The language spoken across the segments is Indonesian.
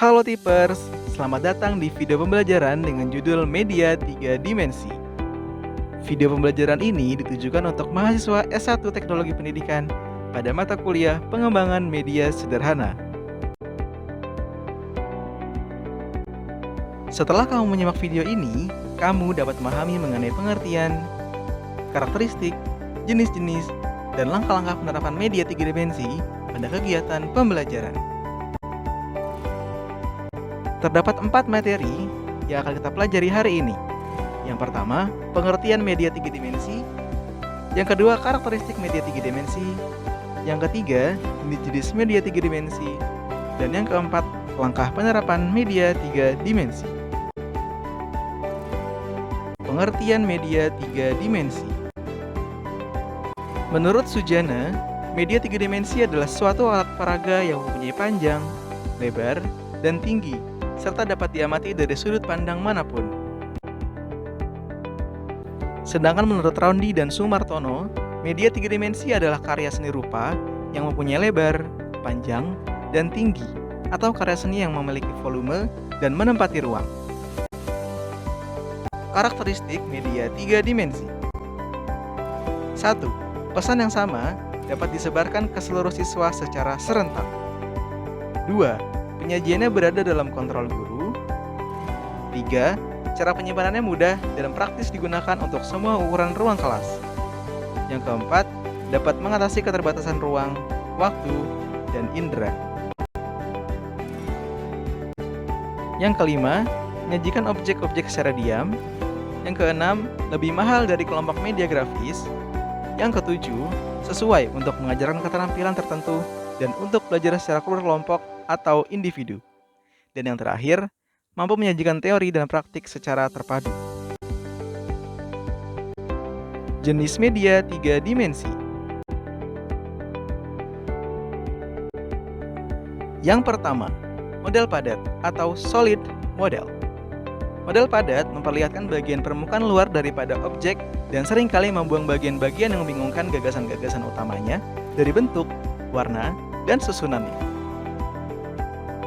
Halo Tipers, selamat datang di video pembelajaran dengan judul Media 3 Dimensi. Video pembelajaran ini ditujukan untuk mahasiswa S1 Teknologi Pendidikan pada mata kuliah Pengembangan Media Sederhana. Setelah kamu menyimak video ini, kamu dapat memahami mengenai pengertian, karakteristik, jenis-jenis, dan langkah-langkah penerapan media 3 dimensi pada kegiatan pembelajaran. Terdapat 4 materi yang akan kita pelajari hari ini. Yang pertama, pengertian media 3 dimensi. Yang kedua, karakteristik media 3 dimensi. Yang ketiga, jenis-jenis media 3 dimensi. Dan yang keempat, langkah penerapan media 3 dimensi. Pengertian media 3 dimensi. Menurut Sujana, media 3 dimensi adalah suatu alat peraga yang mempunyai panjang, lebar, dan tinggi, serta dapat diamati dari sudut pandang manapun. Sedangkan menurut Raundi dan Sumartono, media 3 dimensi adalah karya seni rupa yang mempunyai lebar, panjang, dan tinggi, atau karya seni yang memiliki volume dan menempati ruang. Karakteristik media 3 dimensi. 1. Pesan yang sama dapat disebarkan ke seluruh siswa secara serentak. 2. Penyajiannya berada dalam kontrol guru. 3. Cara penyimpanannya mudah dan praktis digunakan untuk semua ukuran ruang kelas. Yang keempat, dapat mengatasi keterbatasan ruang, waktu, dan indera. Yang kelima, menyajikan objek-objek secara diam. Yang keenam, lebih mahal dari kelompok media grafis. Yang ketujuh, sesuai untuk mengajarkan keterampilan tertentu dan untuk belajar secara kelompok atau individu. Dan yang terakhir, mampu menyajikan teori dan praktik secara terpadu. Jenis media 3 dimensi. Yang pertama, model padat atau solid model. Model padat memperlihatkan bagian permukaan luar daripada objek dan seringkali membuang bagian-bagian yang membingungkan gagasan-gagasan utamanya dari bentuk, warna, dan susunannya.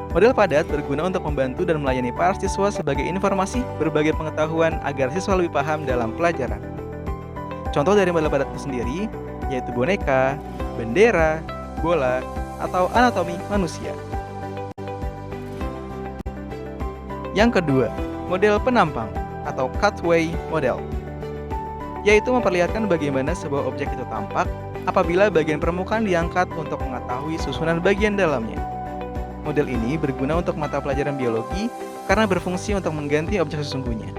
Model padat berguna untuk membantu dan melayani para siswa sebagai informasi berbagai pengetahuan agar siswa lebih paham dalam pelajaran. Contoh dari model padat itu sendiri yaitu boneka, bendera, bola, atau anatomi manusia. Yang kedua, model penampang atau cutaway model, yaitu memperlihatkan bagaimana sebuah objek itu tampak apabila bagian permukaan diangkat untuk mengetahui susunan bagian dalamnya. Model ini berguna untuk mata pelajaran biologi karena berfungsi untuk mengganti objek sesungguhnya.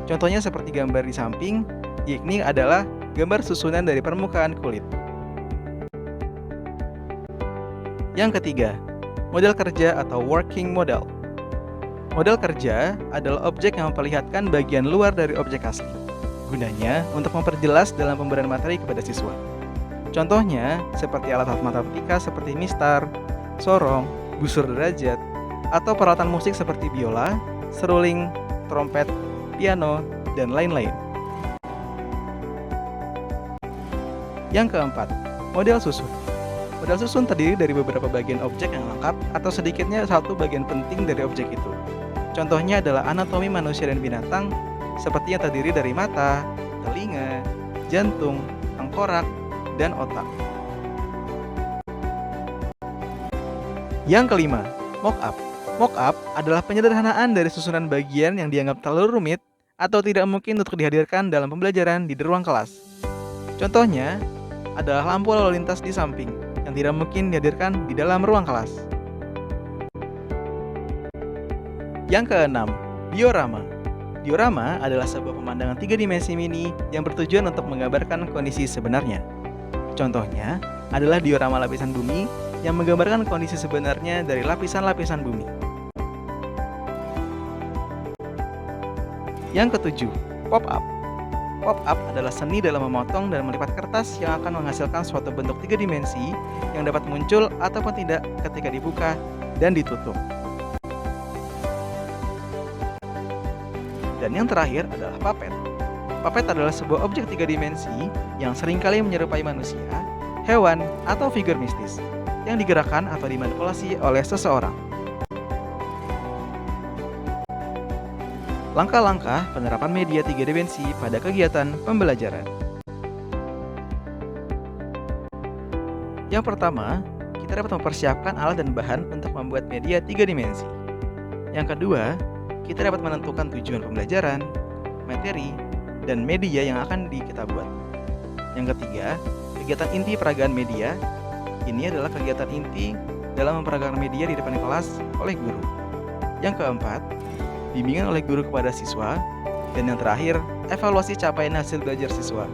Contohnya seperti gambar di samping, yakni adalah gambar susunan dari permukaan kulit. Yang ketiga, model kerja atau working model. Model kerja adalah objek yang memperlihatkan bagian luar dari objek asli. Gunanya untuk memperjelas dalam pemberian materi kepada siswa. Contohnya seperti alat-alat matematika seperti mistar, sorong, busur derajat, atau peralatan musik seperti biola, seruling, trompet, piano, dan lain-lain. Yang keempat, model susun. Model susun terdiri dari beberapa bagian objek yang lengkap atau sedikitnya satu bagian penting dari objek itu. Contohnya adalah anatomi manusia dan binatang, seperti yang terdiri dari mata, telinga, jantung, tengkorak, dan otak. Yang kelima, mock-up. Mock-up adalah penyederhanaan dari susunan bagian yang dianggap terlalu rumit atau tidak mungkin untuk dihadirkan dalam pembelajaran di ruang kelas. Contohnya adalah lampu lalu lintas di samping yang tidak mungkin dihadirkan di dalam ruang kelas. Yang keenam, diorama. Diorama adalah sebuah pemandangan 3 dimensi mini yang bertujuan untuk menggambarkan kondisi sebenarnya. Contohnya adalah diorama lapisan bumi yang menggambarkan kondisi sebenarnya dari lapisan-lapisan bumi. Yang ketujuh, pop-up. Pop-up adalah seni dalam memotong dan melipat kertas yang akan menghasilkan suatu bentuk 3 dimensi yang dapat muncul ataupun tidak ketika dibuka dan ditutup. Dan yang terakhir adalah puppet. Puppet adalah sebuah objek 3 dimensi yang seringkali menyerupai manusia, hewan, atau figur mistis yang digerakkan atau dimanipulasi oleh seseorang. Langkah-langkah penerapan media tiga dimensi pada kegiatan pembelajaran. Yang pertama, kita dapat mempersiapkan alat dan bahan untuk membuat media tiga dimensi. Yang kedua, kita dapat menentukan tujuan pembelajaran, materi, dan media yang akan kita buat. Yang ketiga, kegiatan inti peragaan media. Ini adalah kegiatan inti dalam memperagakan media di depan kelas oleh guru. Yang keempat, bimbingan oleh guru kepada siswa. Dan yang terakhir, evaluasi capaian hasil belajar siswa.